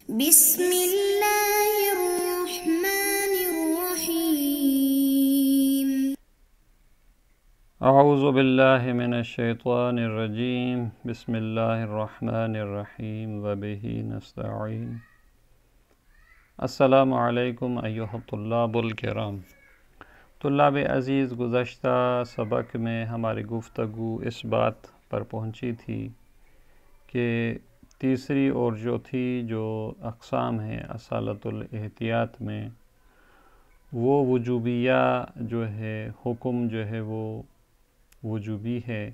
بسم اللہ الرحمن الرحیم۔ اعوذ باللہ من الشیطان الرجیم، بسم اللہ الرحمن الرحیم وبہ نستعین۔ السلام علیکم ایھا الطلاب الکرام۔ طلاب عزیز، گزشتہ سبق میں ہماری گفتگو اس بات پر پہنچی تھی کہ تیسری اور جو اقسام ہیں اصالۃ الاحتیاط میں، وہ وجوبیہ جو ہے، حکم جو ہے وہ وجوبی ہے۔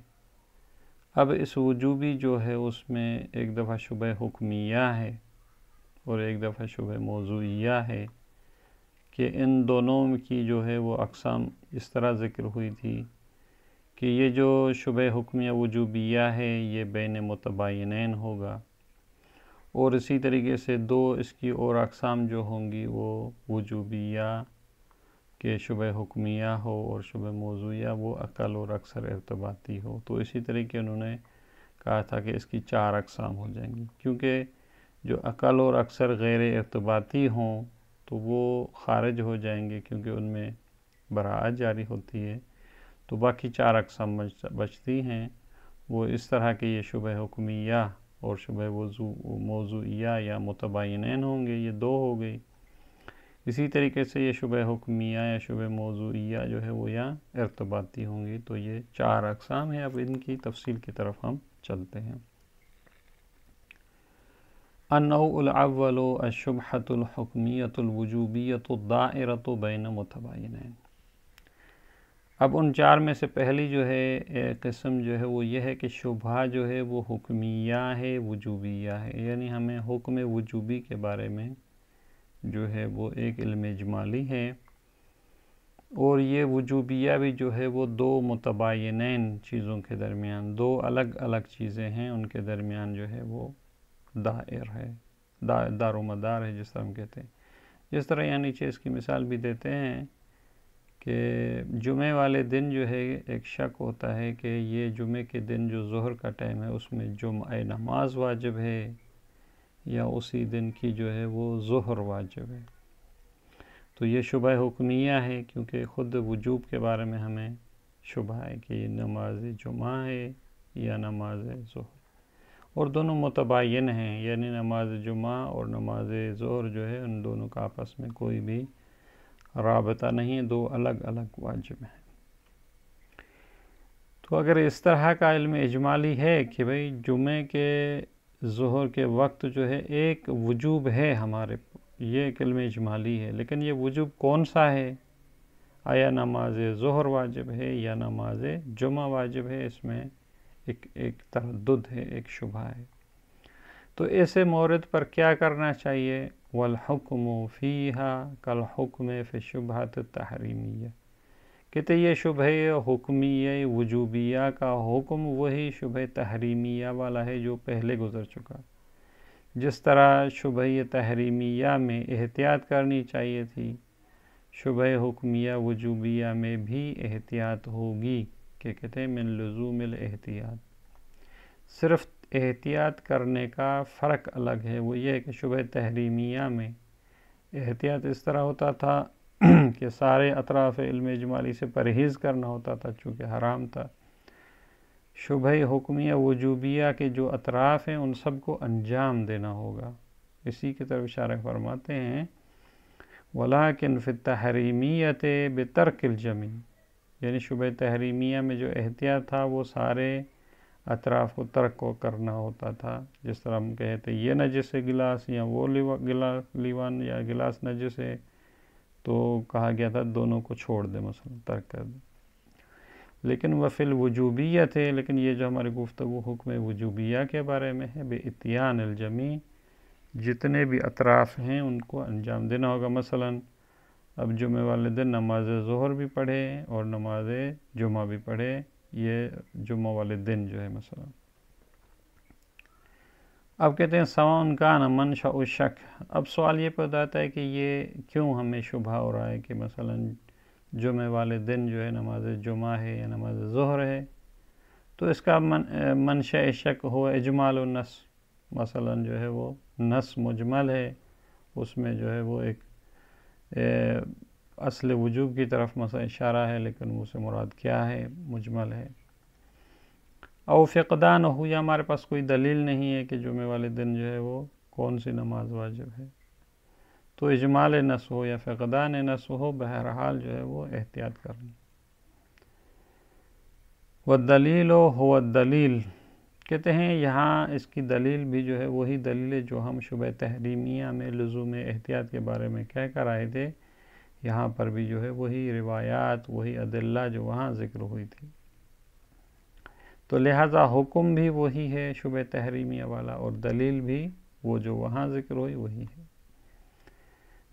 اب اس وجوبی جو ہے اس میں ایک دفعہ شبہ حکمیہ ہے اور ایک دفعہ شبہ موضوعیہ ہے، کہ ان دونوں کی جو ہے وہ اقسام اس طرح ذکر ہوئی تھی کہ یہ جو شبہ حکمیہ وجوبیہ ہے یہ بین متباینین ہوگا، اور اسی طریقے سے دو اس کی اور اقسام جو ہوں گی وہ وجوبیہ کہ شبہ حکمیہ ہو اور شبہ موضوعیہ وہ اقل اور اکثر ارتباطی ہو۔ تو اسی طریقے انہوں نے کہا تھا کہ اس کی 4 اقسام ہو جائیں گی، کیونکہ جو اقل اور اکثر غیر ارتباطی ہوں تو وہ خارج ہو جائیں گے، کیونکہ ان میں براءت جاری ہوتی ہے۔ تو باقی 4 اقسام بچتی ہیں، وہ اس طرح کہ یہ شبہ حکمیہ اور شبہ موضوعیہ یا متباینین ہوں گے، یہ 2 ہو گئی۔ اسی طریقے سے یہ شبہ حکمیہ یا شبہ موضوعیہ جو ہے وہ یا ارتباطی ہوں گی۔ تو یہ 4 اقسام ہیں۔ اب ان کی تفصیل کی طرف ہم چلتے ہیں۔ النوع الاول الشبہۃ الحکمیۃ الوجوبیۃ الدائرۃ بین متباینین۔ اب ان 4 میں سے پہلی جو ہے قسم جو ہے وہ یہ ہے کہ شبہ جو ہے وہ حکمیہ ہے، وجوبیہ ہے، یعنی ہمیں حکم وجوبی کے بارے میں جو ہے وہ ایک علم اجمالی ہے، اور یہ وجوبیہ بھی جو ہے وہ 2 متباینین چیزوں کے درمیان، 2 الگ الگ چیزیں ہیں، ان کے درمیان جو ہے وہ دائر ہے، دار و مدار ہے، جس طرح ہم کہتے ہیں۔ جس طرح یہاں نیچے اس کی مثال بھی دیتے ہیں کہ جمعے والے دن جو ہے ایک شک ہوتا ہے کہ یہ جمعے کے دن جو ظہر کا ٹائم ہے اس میں جمعہ نماز واجب ہے یا اسی دن کی جو ہے وہ ظہر واجب ہے۔ تو یہ شبہ حکمیہ ہے، کیونکہ خود وجوب کے بارے میں ہمیں شبہ ہے کہ یہ نماز جمعہ ہے یا نماز ظہر، اور دونوں متباین ہیں، یعنی نماز جمعہ اور نماز ظہر جو ہے ان دونوں کا آپس میں کوئی بھی رابطہ نہیں، 2 الگ الگ واجب ہیں۔ تو اگر اس طرح کا علم اجمالی ہے کہ بھئی جمعے کے ظہر کے وقت جو ہے ایک وجوب ہے ہمارے، یہ ایک علم اجمالی ہے، لیکن یہ وجوب کون سا ہے؟ آیا نماز ظہر واجب ہے یا نماز جمعہ واجب ہے؟ اس میں ایک تردد ہے، ایک شبہ ہے۔ تو ایسے مورد پر کیا کرنا چاہیے؟ والحکم فیہا کالحکم فی الشبہۃ التحریمیہ، کہتے یہ شبہ حکمیہ وجوبیہ کا حکم وہی شبہ تحریمیہ والا ہے جو پہلے گزر چکا۔ جس طرح شبہ تحریمیہ میں احتیاط کرنی چاہیے تھی، شبہ حکمیہ وجوبیہ میں بھی احتیاط ہوگی، کہ کہتے ہیں من لزوم الاحتیاط۔ صرف احتیاط کرنے کا فرق الگ ہے، وہ یہ ہے کہ شبہ تحریمیہ میں احتیاط اس طرح ہوتا تھا کہ سارے اطراف علم اجمالی سے پرہیز کرنا ہوتا تھا چونکہ حرام تھا۔ شبہ حکمیہ وجوبیہ کے جو اطراف ہیں ان سب کو انجام دینا ہوگا۔ اسی کی طرف اشارہ فرماتے ہیں وَلَكِنْ فِي التَّحْرِيمِيَّةِ بِتَرْكِ الْجَمِيعِ، یعنی شبہ تحریمیہ میں جو احتیاط تھا وہ سارے اطراف کو ترک کو کرنا ہوتا تھا۔ جس طرح ہم کہتے یہ نجس ہے گلاس، یا وہ لیوان یا گلاس نجس ہے، تو کہا گیا تھا دونوں کو چھوڑ دے، مثلا ترک کر دے۔ لیکن وفی الوجوبیہ تھے، لیکن یہ جو ہماری گفتگو حکم وجوبیہ کے بارے میں ہے، بِإِتْيَانِ الْجَمِيعِ، جتنے بھی اطراف ہیں ان کو انجام دینا ہوگا۔ مثلا اب جمعے والے دن نماز ظہر بھی پڑھے اور نماز جمعہ بھی پڑھے، یہ جمعہ والے دن جو ہے مثلا۔ اب کہتے ہیں سواء کان منشأ الشک، اب سوال یہ پیدا ہوتا ہے کہ یہ کیوں ہمیں شبہ ہو رہا ہے کہ مثلا جمعے والے دن جو ہے نماز جمعہ ہے یا نماز ظہر ہے؟ تو اس کا منشأ شک ہوا اجمال النص، مثلا جو ہے وہ نص مجمل ہے، اس میں جو ہے وہ ایک اصل وجوب کی طرف مثلا اشارہ ہے، لیکن وہ سے مراد کیا ہے، مجمل ہے۔ او فقدان ہو، یا ہمارے پاس کوئی دلیل نہیں ہے کہ جمعے والے دن جو ہے وہ کون سی نماز واجب ہے، تو اجمال نص ہو یا فقدان نص ہو، بہرحال جو ہے وہ احتیاط کرنی۔ والدلیل هو الدلیل، کہتے ہیں یہاں اس کی دلیل بھی جو ہے وہی دلیل ہے جو ہم شبہ تحریمیہ میں لزوم احتیاط کے بارے میں کہہ کر آئے تھے، یہاں پر بھی جو ہے وہی روایات، وہی ادلہ جو وہاں ذکر ہوئی تھی، تو لہٰذا حکم بھی وہی ہے شبہ تحریمیہ والا، اور دلیل بھی وہ جو وہاں ذکر ہوئی وہی ہے۔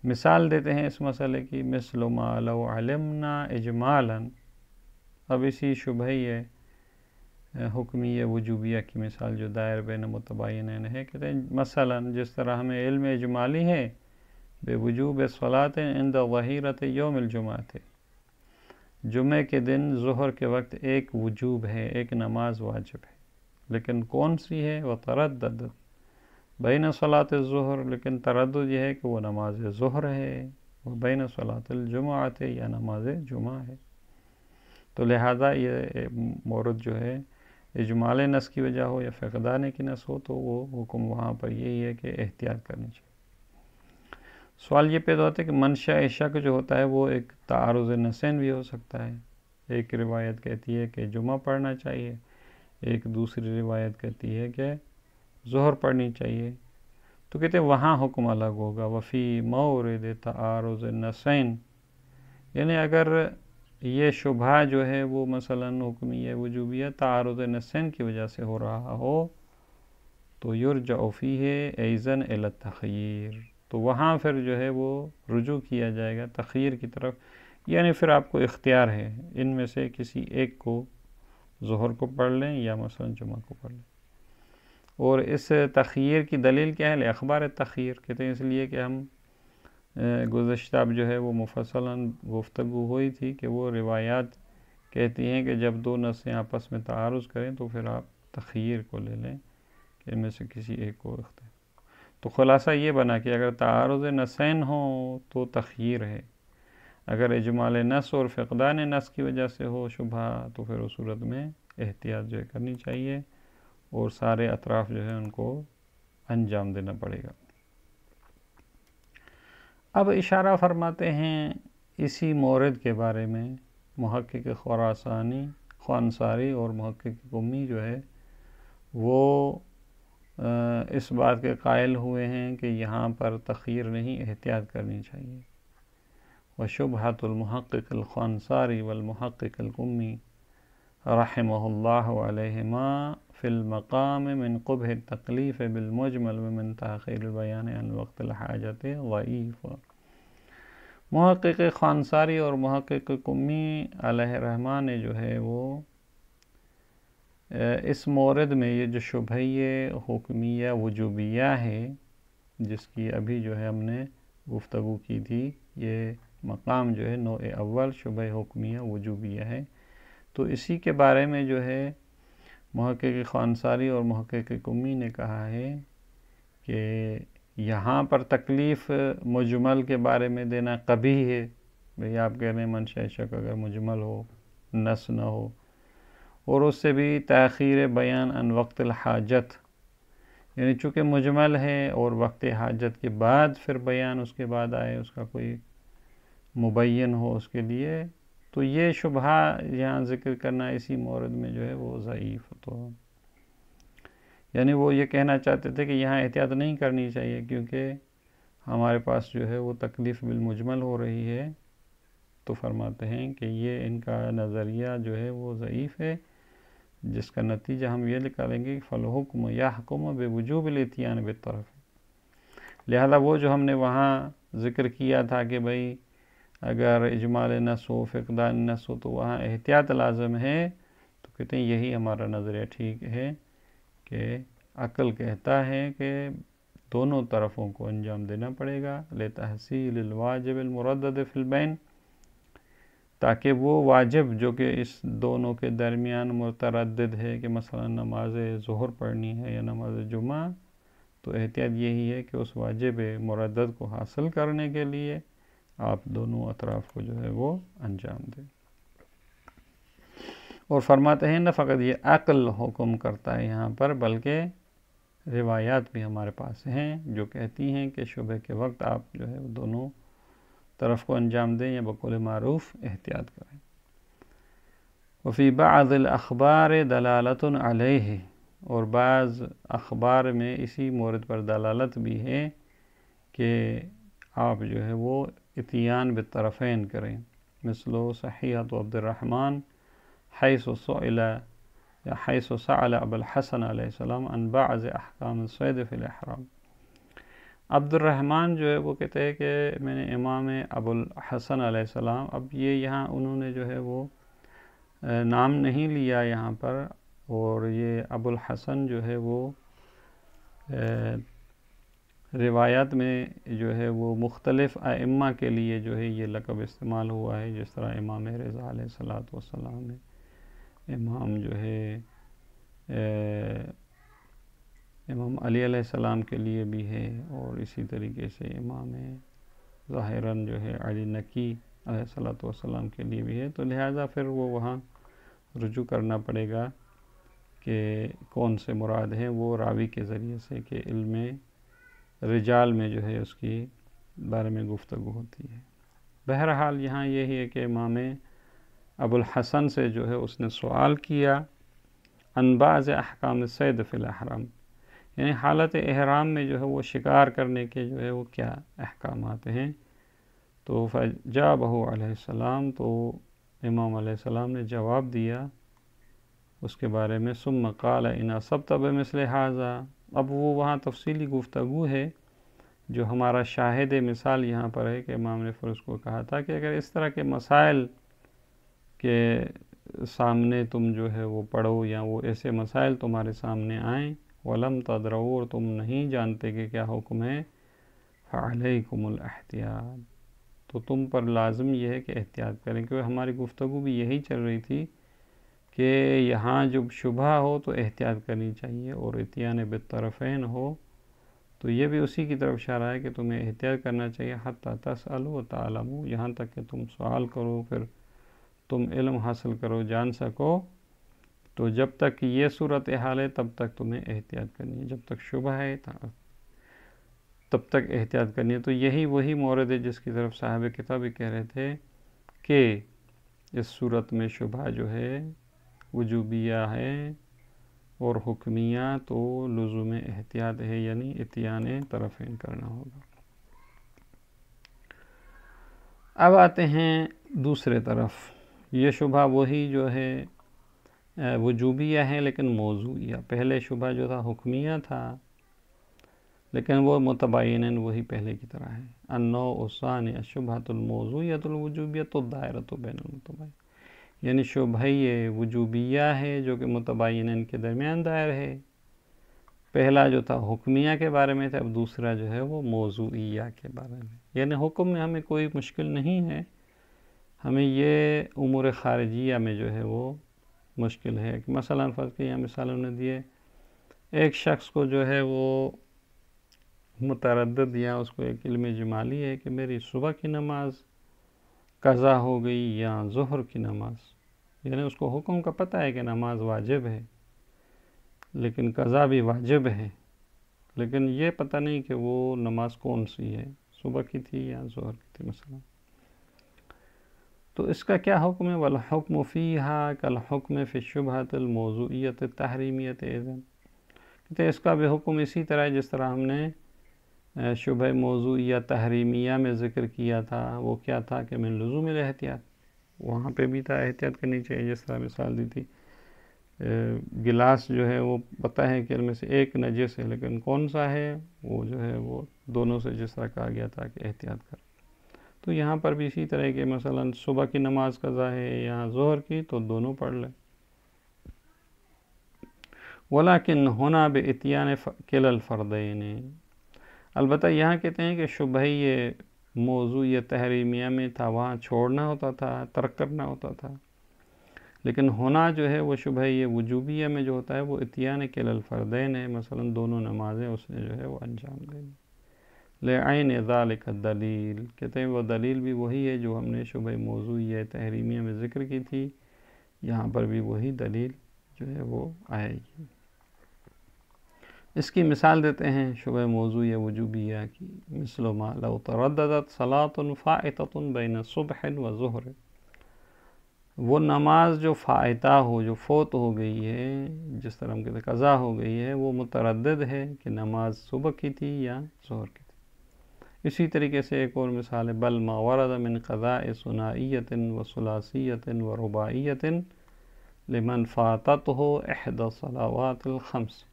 مثال دیتے ہیں اس مسئلے کی، مثل ما لو علمنا اجمالا، اب اسی شبہیہ حکمیہ وجوبیہ کی مثال جو دائر بین متباینین ہے، کہتے ہیں مثلا جس طرح ہمیں علم اجمالی ہے بے وجوب صلاۃ عند ظہیرۃ یوم الجمعہ، جمعے کے دن ظہر کے وقت ایک وجوب ہے، ایک نماز واجب ہے، لیکن کون سی ہے؟ وتردد بین صلاۃ الظہر، لیکن تردد یہ ہے کہ وہ نماز ظہر ہے، وہ بین صلاۃ الجمعہ یا نماز جمعہ ہے، تو لہذا یہ مورد جو ہے اجمال نص کی وجہ ہو یا فقدان کی نص ہو، تو وہ حکم وہاں پر یہی ہے کہ احتیاط کرنی چاہیے۔ سوال یہ پیدا ہوتا ہے کہ منشأ شک جو ہوتا ہے وہ ایک تعارض نصین بھی ہو سکتا ہے، ایک روایت کہتی ہے کہ جمعہ پڑھنا چاہیے، ایک دوسری روایت کہتی ہے کہ ظہر پڑھنی چاہیے، تو کہتے ہیں وہاں حکم الگ ہوگا۔ وفی مورد تعارض النصین، یعنی اگر یہ شبہ جو ہے وہ مثلا حکمیہ وجوبیہ تعارض نصین کی وجہ سے ہو رہا ہو، تو یرجع فیہ ایضاً الی التخییر، تو وہاں پھر جو ہے وہ رجوع کیا جائے گا تخییر کی طرف، یعنی پھر آپ کو اختیار ہے ان میں سے کسی ایک کو، ظہر کو پڑھ لیں یا مثلا جمعہ کو پڑھ لیں۔ اور اس تخییر کی دلیل کیا ہے؟ اخبار تخییر، کہتے ہیں اس لیے کہ ہم گزشتہ جو ہے وہ مفصلاً گفتگو ہوئی تھی کہ وہ روایات کہتی ہیں کہ جب دو نصیں آپس میں تعارض کریں تو پھر آپ تخییر کو لے لیں کہ ان میں سے کسی ایک کو اختیار۔ تو خلاصہ یہ بنا کہ اگر تعارض نصین ہوں تو تخییر ہے، اگر اجمال نص اور فقدان نص کی وجہ سے ہو شبہ تو پھر اس صورت میں احتیاط جو ہے کرنی چاہیے، اور سارے اطراف جو ہے ان کو انجام دینا پڑے گا۔ اب اشارہ فرماتے ہیں اسی مورد کے بارے میں محقق خراسانی اور محقق قمی جو ہے وہ اس بات کے قائل ہوئے ہیں کہ یہاں پر تخییر نہیں، احتیاط کرنی چاہیے۔ وشبہۃ المحقق الخراسانی والمحقق القمی رحمہ اللہ علیہما فی المقام من قبح التکلیف بالمجمل ومن تاخیر البیان عن وقت الحاجت ضعیف۔ محقق خراسانی اور محقق قمی علیہ رحمہ نے جو ہے وہ اس مورد میں یہ جو شبہیہ حکمیہ وجوبیہ ہے جس کی ابھی جو ہے ہم نے گفتگو کی تھی، یہ مقام جو ہے نوع اول شبہ حکمیہ وجوبیہ ہے، تو اسی کے بارے میں جو ہے محقق خراسانی اور محقق قمی نے کہا ہے کہ یہاں پر تکلیف مجمل کے بارے میں دینا قبیح ہے۔ بھئی آپ کہہ رہے ہیں منشأ شک اگر مجمل ہو، نص نہ ہو، اور اس سے بھی تاخیر بیان عن وقت الحاجت، یعنی چونکہ مجمل ہے اور وقت حاجت کے بعد پھر بیان اس کے بعد آئے، اس کا کوئی مبین ہو اس کے لیے، تو یہ شبہ یہاں ذکر کرنا اسی مورد میں جو ہے وہ ضعیف، تو یعنی وہ یہ کہنا چاہتے تھے کہ یہاں احتیاط نہیں کرنی چاہیے کیونکہ ہمارے پاس جو ہے وہ تکلیف بالمجمل ہو رہی ہے، تو فرماتے ہیں کہ یہ ان کا نظریہ جو ہے وہ ضعیف ہے، جس کا نتیجہ ہم یہ نکالیں گے کہ فالحکم یحکم بوجوب الاتیان بالطرف، لہذا وہ جو ہم نے وہاں ذکر کیا تھا کہ بھئی اگر اجمال نص ہو، فقدان نص ہو تو وہاں احتیاط لازم ہے، تو کہتے ہیں یہی ہمارا نظریہ ٹھیک ہے کہ عقل کہتا ہے کہ دونوں طرفوں کو انجام دینا پڑے گا لتحصیل الواجب المردد فی البین، تاکہ وہ واجب جو کہ اس دونوں کے درمیان متردد ہے کہ مثلا نماز ظہر پڑھنی ہے یا نماز جمعہ، تو احتیاط یہی ہے کہ اس واجب مردد کو حاصل کرنے کے لیے آپ دونوں اطراف کو جو ہے وہ انجام دیں۔ اور فرماتے ہیں نہ فقط یہ عقل حکم کرتا ہے یہاں پر، بلکہ روایات بھی ہمارے پاس ہیں جو کہتی ہیں کہ شبہ کے وقت آپ جو ہے دونوں طرف کو انجام دیں یا بقول معروف احتیاط کریں۔ وفی بعض الاخبار دلالت علیہ، اور بعض اخبار میں اسی مورد پر دلالت بھی ہے کہ آپ جو ہے وہ اتیان بالطرفین کریں، مثل صحیحۃ عبد الرحمن حیث سئل یا حیث سأل ابو الحسن علیہ السلام عن بعض احکام الصید فی الاحرام۔ عبد الرحمن جو ہے وہ کہتے ہیں کہ میں نے امام ابو الحسن علیہ السلام، اب یہ یہاں انہوں نے جو ہے وہ نام نہیں لیا یہاں پر، اور یہ ابو الحسن جو ہے وہ روایات میں جو ہے وہ مختلف ائمہ کے لیے جو ہے یہ لقب استعمال ہوا ہے، جس طرح امام رضا علیہ الصلوۃ والسلام ہے، امام جو ہے امام علی علیہ السلام کے لیے بھی ہے، اور اسی طریقے سے امام ظاہراً جو ہے علی نقی علیہ الصلوۃ والسلام کے لیے بھی ہے، تو لہٰذا پھر وہ وہاں رجوع کرنا پڑے گا کہ کون سے مراد ہیں، وہ راوی کے ذریعے سے کہ علم رجال میں جو ہے اس کی بارے میں گفتگو ہوتی ہے۔ بہرحال یہاں یہی ہے کہ امام ابو الحسن سے جو ہے اس نے سوال کیا عن بعض احکام الصید فی الاحرام، یعنی حالت احرام میں جو ہے وہ شکار کرنے کے جو ہے وہ کیا احکامات ہیں، تو فجابہ علیہ السلام، تو امام علیہ السلام نے جواب دیا اس کے بارے میں، ثم قال ان اصبت بمثل ھذا، اب وہ وہاں تفصیلی گفتگو ہے جو ہمارا شاہد مثال یہاں پر ہے کہ امام نے پھر اس کو کہا تھا کہ اگر اس طرح کے مسائل کے سامنے تم جو ہے وہ پڑھو، یا وہ ایسے مسائل تمہارے سامنے آئیں، ولم تدروا، اور تم نہیں جانتے کہ کیا حکم ہے، فعلیکم الاحتیاط، تو تم پر لازم یہ ہے کہ احتیاط کریں، کیونکہ ہماری گفتگو بھی یہی چل رہی تھی کہ یہاں جب شبہ ہو تو احتیاط کرنی چاہیے، اور اتیان بالطرفین ہو تو یہ بھی اسی کی طرف اشارہ ہے کہ تمہیں احتیاط کرنا چاہیے، حتی تسألوا وتعلموا، یہاں تک کہ تم سوال کرو، پھر تم علم حاصل کرو، جان سکو، تو جب تک یہ صورتحال ہے تب تک تمہیں احتیاط کرنی ہے، جب تک شبہ ہے تب تک احتیاط کرنی ہے۔ تو یہی وہی مورد ہے جس کی طرف صاحب کتاب بھی کہہ رہے تھے کہ اس صورت میں شبہ جو ہے وجوبیہ ہے اور حکمیہ، تو لزوم احتیاط ہے، یعنی اتیان طرفین کرنا ہوگا۔ اب آتے ہیں دوسرے طرف، یہ شبہ وہی جو ہے وجوبیہ ہے لیکن موضوعیہ، پہلے شبہ جو تھا حکمیہ تھا لیکن وہ متبایناً وہی پہلے کی طرح ہے۔ النوع الثانی الشبہۃ الموضوعیۃ الوجوبیۃ الدائرۃ بین المتباین، یعنی شبہ وجوبیہ ہے جو کہ متبایناً کے درمیان دائر ہے، پہلا جو تھا حکمیہ کے بارے میں تھا، اب دوسرا جو ہے وہ موضوعیہ کے بارے میں، یعنی حکم میں ہمیں کوئی مشکل نہیں ہے، ہمیں یہ امور خارجیہ میں جو ہے وہ مشکل ہے کہ مثلا فرض کے یہاں مثالوں نے دیے، ایک شخص کو جو ہے وہ متردد یا اس کو ایک علم جمالی ہے کہ میری صبح کی نماز قضا ہو گئی یا ظہر کی نماز، یعنی اس کو حکم کا پتہ ہے کہ نماز واجب ہے لیکن قضا بھی واجب ہے، لیکن یہ پتہ نہیں کہ وہ نماز کون سی ہے، صبح کی تھی یا ظہر کی تھی مثلا، تو اس کا کیا حکم ہے؟ والحکم فیہا کالحکم فی الشبہۃ الموضوعیۃ التحریمیۃ، اذن کہتے ہیں اس کا بھی حکم اسی طرح ہے جس طرح ہم نے شبہ موضوعیہ تحریمیہ میں ذکر کیا تھا، وہ کیا تھا کہ من لزوم الاحتیاط، وہاں پہ بھی تھا احتیاط کرنی چاہیے، جس طرح مثال دی تھی گلاس جو ہے وہ پتہ ہے کہ ان میں سے ایک نجس ہے لیکن کون سا ہے، وہ جو ہے وہ دونوں سے جس طرح کہا گیا تھا کہ احتیاط کر، تو یہاں پر بھی اسی طرح کہ مثلا صبح کی نماز قضا ہے یا ظہر کی تو دونوں پڑھ لیں، ولیکن ہونا باتیان کلا الفردین، البتہ یہاں کہتے ہیں کہ شبہ یہ موضوع یہ تحریمیہ میں تھا، وہاں چھوڑنا ہوتا تھا، ترک کرنا ہوتا تھا، لیکن ہونا جو ہے وہ شبہ یہ وجوبیہ میں جو ہوتا ہے وہ اتیان کل الفردین ہے، مثلا دونوں نمازیں اس نے جو ہے وہ انجام دینی. لعین ذالک الدلیل، کہتے ہیں وہ دلیل بھی وہی ہے جو ہم نے شبہ موضوعیہ تحریمیہ میں ذکر کی تھی، یہاں پر بھی وہی دلیل جو ہے وہ آئے گی. اس کی مثال دیتے ہیں شبہ موضوعیہ وجوبیہ کی. مثل ما لو ترددت صلاة فائتة بین صبح و ظہر، وہ نماز جو فائتہ ہو، جو فوت ہو گئی ہے، جس طرح ہم کہتے ہیں قضا ہو گئی ہے، وہ متردد ہے کہ نماز صبح کی تھی یا ظہر کی تھی. اسی طریقے سے ایک اور مثال ہے، بل ما ورد من قضاء ثنائیۃ و ثلاثیۃ و رباعیۃ لمن فاتتہ احدی الصلوات الخمس.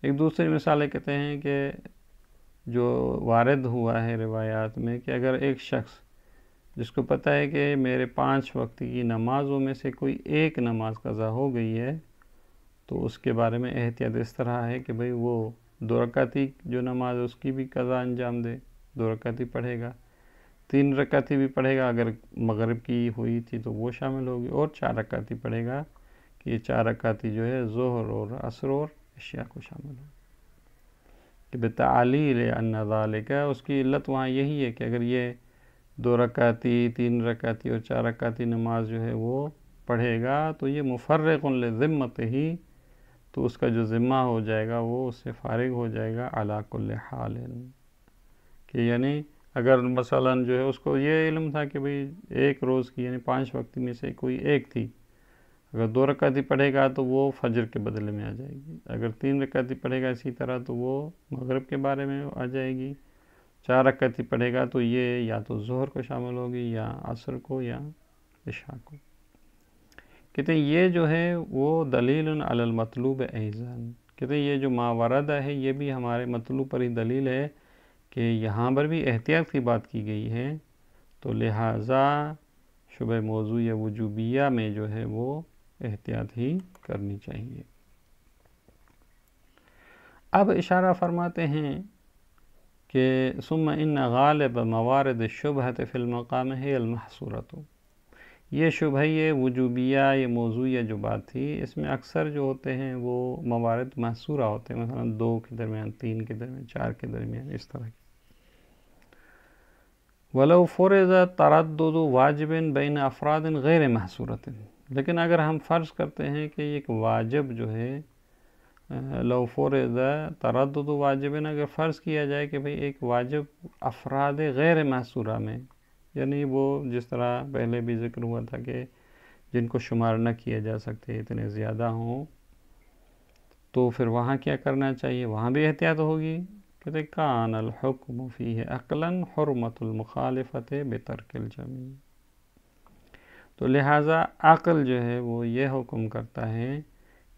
ایک دوسری مثال کہتے ہیں کہ جو وارد ہوا ہے روایات میں کہ اگر ایک شخص جس کو پتہ ہے کہ میرے 5 وقت کی نمازوں میں سے کوئی ایک نماز قضا ہو گئی ہے، تو اس کے بارے میں احتیاط اس طرح ہے کہ بھئی وہ 2 رکعتی جو نماز ہے اس کی بھی قضا انجام دے، 2 رکعتی پڑھے گا، 3 رکعتی بھی پڑھے گا، اگر مغرب کی ہوئی تھی تو وہ شامل ہوگی، اور 4 رکعتی پڑھے گا کہ یہ 4 رکعتی جو ہے ظہر اور عصر اور عشاء کو شامل ہو. کہ بتعلیل ان ذالک، اس کی علت وہاں یہی ہے کہ اگر یہ 2 رکعتی، 3 رکعتی اور 4 رکعتی نماز جو ہے وہ پڑھے گا تو یہ مفرغ لذمتہ، تو اس کا جو ذمہ ہو جائے گا وہ اس سے فارغ ہو جائے گا علی کل حال. کہ یعنی اگر مثلا جو ہے اس کو یہ علم تھا کہ بھئی ایک روز کی یعنی 5 وقت میں سے کوئی ایک تھی، اگر 2 رکعتی پڑھے گا تو وہ فجر کے بدلے میں آ جائے گی، اگر 3 رکعتی پڑھے گا اسی طرح تو وہ مغرب کے بارے میں آ جائے گی، 4 رکعتی پڑھے گا تو یہ یا تو ظہر کو شامل ہوگی یا عصر کو یا عشاء کو. کہتے ہیں یہ جو ہے وہ دلیل علی المطلوب ایضاً، کہتے ہیں یہ جو ما وردہ ہے یہ بھی ہمارے مطلوب پر ہی دلیل ہے کہ یہاں پر بھی احتیاط کی بات کی گئی ہے، تو لہٰذا شبہ موضوعیہ وجوبیہ میں جو ہے وہ احتیاط ہی کرنی چاہیے. اب اشارہ فرماتے ہیں کہ ثم ان غالب موارد الشبہۃ فی المقام ہے المحصورۃ. یہ شبہ وجوبیہ، یہ موضوعیہ جو بات تھی، اس میں اکثر جو ہوتے ہیں وہ موارد محصورہ ہوتے ہیں، مثلا 2 کے درمیان، 3 کے درمیان، 4 کے درمیان، اس طرح کی. ولو فرض تردد واجب بین افراد غیر محصورۃ، لیکن اگر ہم فرض کرتے ہیں کہ ایک واجب جو ہے، لو فرض تردد واجب، اگر فرض کیا جائے کہ بھئی ایک واجب افراد غیر محصورہ میں، یعنی وہ جس طرح پہلے بھی ذکر ہوا تھا کہ جن کو شمار نہ کیا جا سکتے اتنے زیادہ ہوں، تو پھر وہاں کیا کرنا چاہیے؟ وہاں بھی احتیاط ہوگی. کہتے کان الحکم فیہ عقلا حرمت المخالفت بترک الجمیع. تو لہٰذا عقل جو ہے وہ یہ حکم کرتا ہے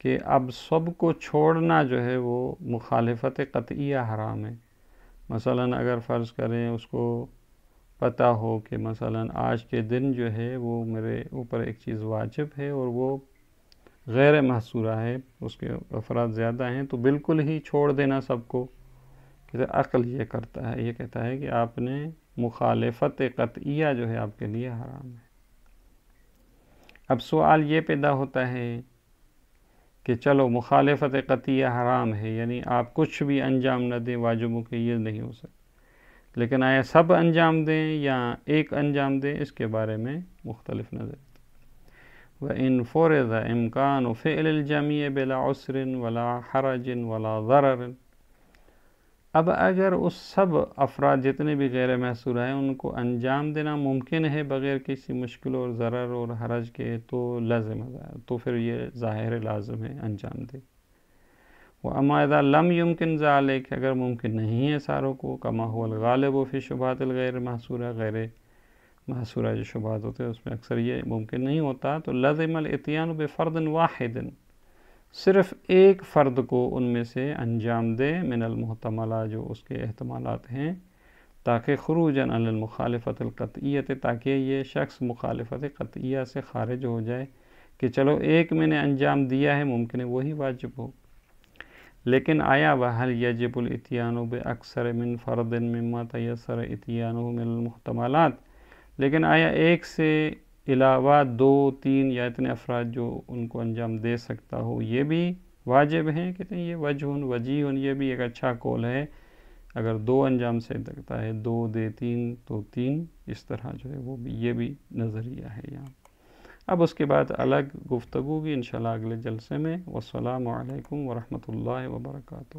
کہ اب سب کو چھوڑنا جو ہے وہ مخالفت قطعیہ حرام ہے. مثلا اگر فرض کریں اس کو پتہ ہو کہ مثلا آج کے دن جو ہے وہ میرے اوپر ایک چیز واجب ہے اور وہ غیر محصورہ ہے، اس کے افراد زیادہ ہیں، تو بالکل ہی چھوڑ دینا سب کو. کہ عقل یہ کرتا ہے، یہ کہتا ہے کہ آپ نے مخالفت قطعیہ جو ہے آپ کے لیے حرام ہے. اب سوال یہ پیدا ہوتا ہے کہ چلو مخالفت قطعیہ حرام ہے، یعنی آپ کچھ بھی انجام نہ دیں واجبوں کے، یہ نہیں ہو سکتا، لیکن آیا سب انجام دیں یا ایک انجام دیں، اس کے بارے میں مختلف نظر. وَإِن فُرِضَ إِمْكَانُ فِعْلِ الْجَمِيعِ بِلَا عُسْرٍ وَلَا حَرَجٍ وَلَا ضَرَرٍ. اب اگر اس سب افراد جتنے بھی غیر محصور ہیں ان کو انجام دینا ممکن ہے بغیر کسی مشکل اور ضرر اور حرج کے، تو لازم ہے، تو پھر یہ ظاہر لازم ہے انجام دے. وَأَمَّا إِذَا لَمْ يُمْكِنْ ذَلِكَ، اگر ممکن نہیں ہے ساروں کو، كَمَا هُوَ الْغَالِبُ فِي شُبْهَاتِ الْغَيْرِ محصورہ، غیر محصورہ جو شبہات ہوتے ہیں اس میں اکثر یہ ممکن نہیں ہوتا، تو لازم الاتیان بفرد واحد، صرف ایک فرد کو ان میں سے انجام دے، من المحتملہ جو اس کے احتمالات ہیں، تاکہ خروجاً عن المخالفت القطعیت، تاکہ یہ شخص مخالفت قطعیہ سے خارج ہو جائے کہ چلو ایک میں نے انجام دیا ہے، ممکن ہے وہی واجب ہو. لیکن آیا وَهَلْ يَجِبُ الْإِتْيَانُ بِأَكْثَرِ مِنْ فَرْدٍ مِمَّا تَيَسَّرَ إِتْيَانُهُ مِنَ الْمُحْتَمَلَاتِ، لیکن آیا ایک سے علاوہ 2-3 یا اتنے افراد جو ان کو انجام دے سکتا ہو یہ بھی واجب ہیں. کہتے ہیں یہ وجیہ یہ بھی ایک اچھا قول ہے. اگر 2 انجام سے سکتا ہے 2 دے 3 تو 3، اس طرح جو ہے وہ بھی یہ بھی نظریہ ہے یہاں. اب اس کے بعد الگ گفتگو کی انشاءاللہ اگلے جلسے میں. والسلام علیکم ورحمۃ اللہ وبرکاتہ.